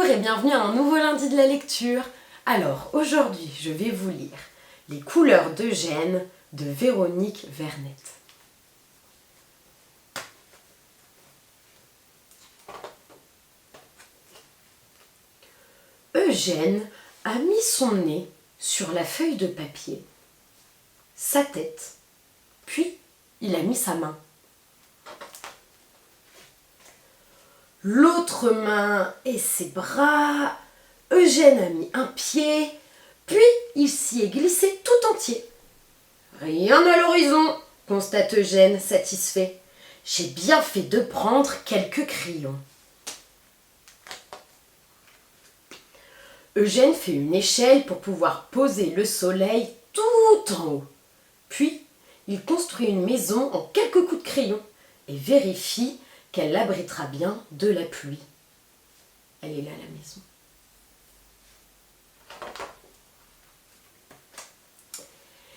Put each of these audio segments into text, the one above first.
et bienvenue à un nouveau lundi de la lecture. Alors, aujourd'hui, je vais vous lire Les couleurs d'Eugène de Véronique Vernette. Eugène a mis son nez sur la feuille de papier, sa tête, puis il a mis sa main. L'autre main et ses bras, Eugène a mis un pied, puis il s'y est glissé tout entier. Rien à l'horizon, constate Eugène, satisfait. J'ai bien fait de prendre quelques crayons. Eugène fait une échelle pour pouvoir poser le soleil tout en haut. Puis, il construit une maison en quelques coups de crayon et vérifie qu'elle l'abritera bien de la pluie. Elle est là, la maison.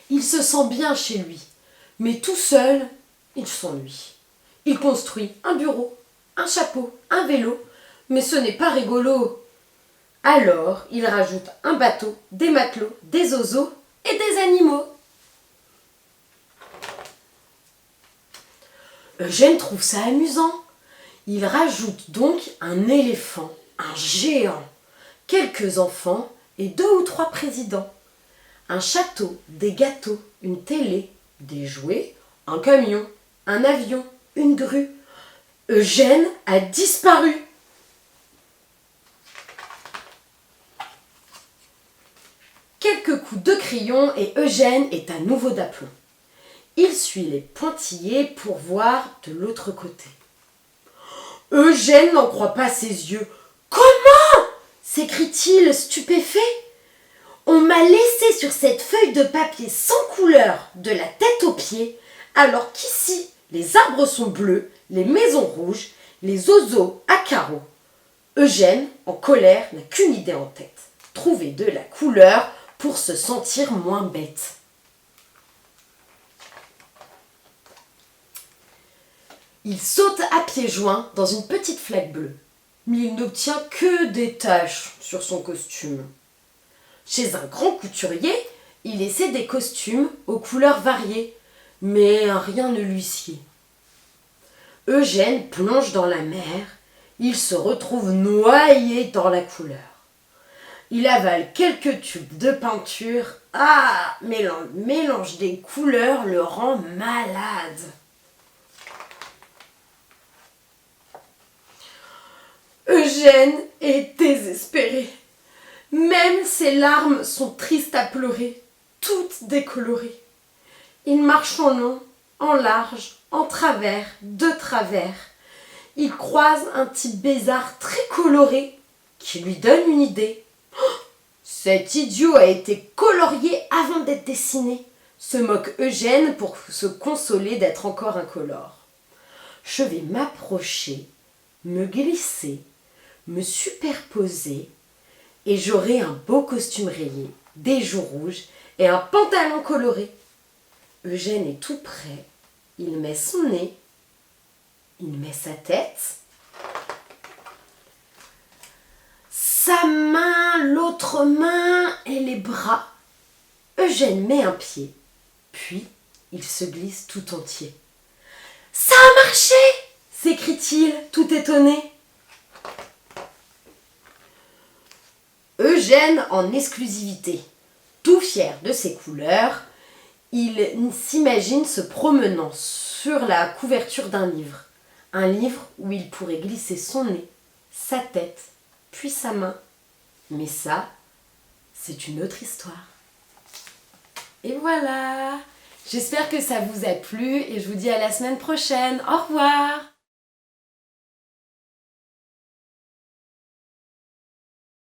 Il se sent bien chez lui, mais tout seul, il s'ennuie. Il construit un bureau, un chapeau, un vélo, mais ce n'est pas rigolo. Alors, il rajoute un bateau, des matelots, des oiseaux et des animaux. Eugène trouve ça amusant. Il rajoute donc un éléphant, un géant, quelques enfants et 2 ou 3 présidents, un château, des gâteaux, une télé, des jouets, un camion, un avion, une grue. Eugène a disparu. Quelques coups de crayon et Eugène est à nouveau d'aplomb. Il suit les pointillés pour voir de l'autre côté. Eugène n'en croit pas ses yeux. « Comment ?» s'écrie-t-il stupéfait. « On m'a laissé sur cette feuille de papier sans couleur de la tête aux pieds, alors qu'ici, les arbres sont bleus, les maisons rouges, les oiseaux à carreaux. » Eugène, en colère, n'a qu'une idée en tête. Trouver de la couleur pour se sentir moins bête. Il saute à pieds joints dans une petite flaque bleue, mais il n'obtient que des taches sur son costume. Chez un grand couturier, il essaie des costumes aux couleurs variées, mais rien ne lui sied. Eugène plonge dans la mer, il se retrouve noyé dans la couleur. Il avale quelques tubes de peinture. Ah, mais le mélange des couleurs le rend malade. Eugène est désespéré. Même ses larmes sont tristes à pleurer, toutes décolorées. Il marche en long, en large, en travers, de travers. Il croise un petit lézard très coloré qui lui donne une idée. Oh, cet idiot a été colorié avant d'être dessiné, se moque Eugène pour se consoler d'être encore incolore. Je vais m'approcher, me glisser, me superposer et j'aurai un beau costume rayé, des joues rouges et un pantalon coloré. Eugène est tout prêt, il met son nez, il met sa tête, sa main, l'autre main et les bras. Eugène met un pied, puis il se glisse tout entier. « Ça a marché !» s'écrie-t-il, tout étonné. Eugène en exclusivité. Tout fier de ses couleurs, il s'imagine se promenant sur la couverture d'un livre. Un livre où il pourrait glisser son nez, sa tête, puis sa main. Mais ça, c'est une autre histoire. Et voilà! J'espère que ça vous a plu et je vous dis à la semaine prochaine. Au revoir!